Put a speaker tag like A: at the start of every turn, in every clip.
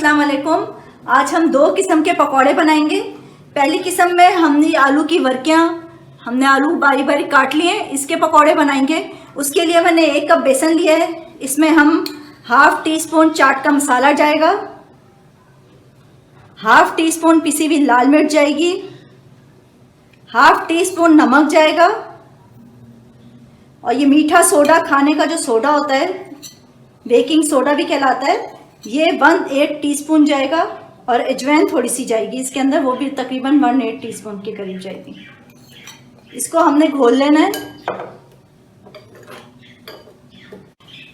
A: अस्सलाम वालेकुम। आज हम दो किस्म के पकौड़े बनाएंगे। पहली किस्म में हमने आलू की वर्कियाँ, हमने आलू बारीक बारीक काट लिए, इसके पकौड़े बनाएंगे। उसके लिए मैंने 1 कप बेसन लिया है। इसमें हम ½ टीस्पून चाट का मसाला जाएगा, ½ टीस्पून पिसी हुई लाल मिर्च जाएगी, ½ टीस्पून नमक जाएगा, और ये मीठा सोडा, खाने का जो सोडा होता है, बेकिंग सोडा भी कहलाता है, ये 1/8 टीस्पून जाएगा, और अजवाइन थोड़ी सी जाएगी इसके अंदर, वो भी तकरीबन 1/8 टीस्पून के करीब जाएगी। इसको हमने घोल लेना है।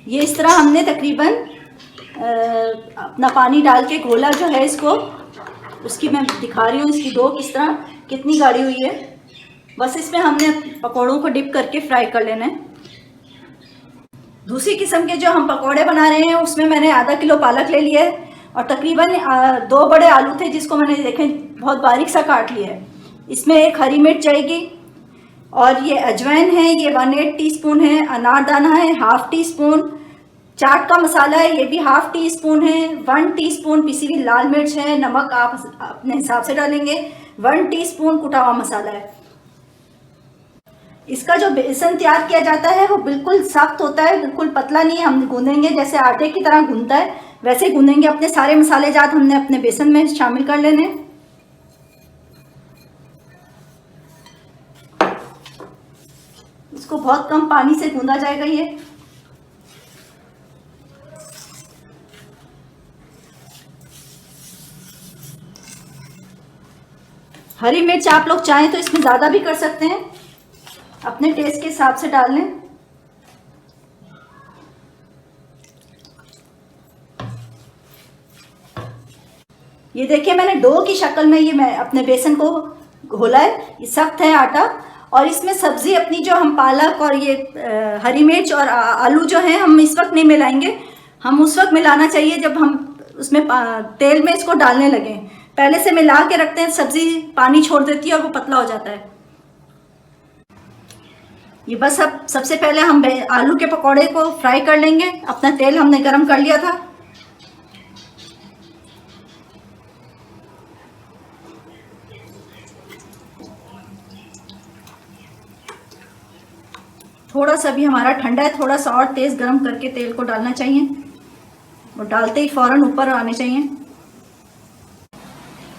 A: ये इस तरह हमने तकरीबन अपना पानी डाल के घोला जो है इसको, उसकी मैं दिखा रही हूँ इसकी डो किस तरह कितनी गाढ़ी हुई है। बस इसमें हमने पकौड़ों को डिप करके फ्राई कर लेना है। दूसरी किस्म के जो हम पकौड़े बना रहे हैं उसमें मैंने ½ किलो पालक ले लिया है, और तकरीबन 2 बड़े आलू थे जिसको मैंने देखें बहुत बारीक सा काट लिया है। इसमें 1 हरी मिर्च जाएगी, और ये अजवाइन है, ये 1/8 टीस्पून है, अनारदाना है ½ टीस्पून, चाट का मसाला है, ये भी ½ टीस्पून है, 1 टीस्पून पिसी हुई लाल मिर्च है, नमक आप अपने हिसाब से डालेंगे, 1 टीस्पून कुटा हुआ मसाला है। इसका जो बेसन तैयार किया जाता है वो बिल्कुल सख्त होता है, बिल्कुल पतला नहीं। हम गूंदेंगे जैसे आटे की तरह गूंदता है वैसे गूंदेंगे। अपने सारे मसाले जात हमने अपने बेसन में शामिल कर लेने। इसको बहुत कम पानी से गूंदा जाएगा। ये हरी मिर्च आप लोग चाहें तो इसमें ज़्यादा भी कर सकते हैं, अपने टेस्ट के हिसाब से डाल लें। ये देखिए मैंने डो की शक्ल में ये मैं अपने बेसन को घोला है। ये सख्त है आटा, और इसमें सब्जी अपनी जो हम पालक और ये हरी मिर्च और आलू जो हैं हम इस वक्त नहीं मिलाएंगे। हम उस वक्त मिलाना चाहिए जब हम उसमें तेल में इसको डालने लगे। पहले से मिला के रखते हैं, सब्जी पानी छोड़ देती है और वो पतला हो जाता है। ये बस अब सबसे पहले हम आलू के पकौड़े को फ्राई कर लेंगे। अपना तेल हमने गरम कर लिया था। थोड़ा सा भी हमारा ठंडा है, थोड़ा सा और तेज गरम करके तेल को डालना चाहिए, और डालते ही फौरन ऊपर आने चाहिए।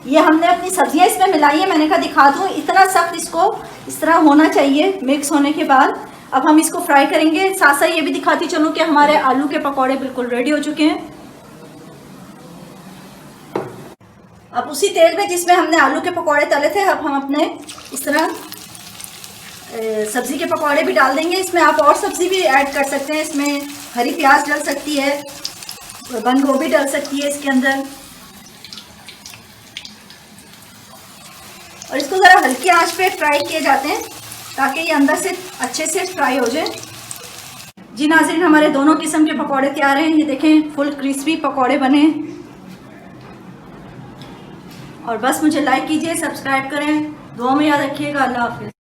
A: ये हमने अपनी सब्जियां इसमें मिलाई है। मैंने कहा दिखा दूं, इतना सख्त इसको इस तरह होना चाहिए मिक्स होने के बाद। अब हम इसको फ्राई करेंगे। साथ साथ ये भी दिखाती चलूं कि हमारे आलू के पकौड़े बिल्कुल रेडी हो चुके हैं। अब उसी तेल में जिसमें हमने आलू के पकौड़े तले थे, अब हम अपने इस तरह सब्जी के पकौड़े भी डाल देंगे। इसमें आप और सब्जी भी ऐड कर सकते हैं। इसमें हरी प्याज डल सकती है, बंद गोभी डल सकती है इसके अंदर, और इसको ज़रा हल्की आंच पे फ्राई किए जाते हैं ताकि ये अंदर से अच्छे से फ्राई हो जाए। जी नाज़रीन, हमारे दोनों किस्म के पकौड़े तैयार हैं। ये देखें फुल क्रिस्पी पकौड़े बने। और बस मुझे लाइक कीजिए, सब्सक्राइब करें, दुआ में याद रखिएगा। अल्लाह हाफिज़।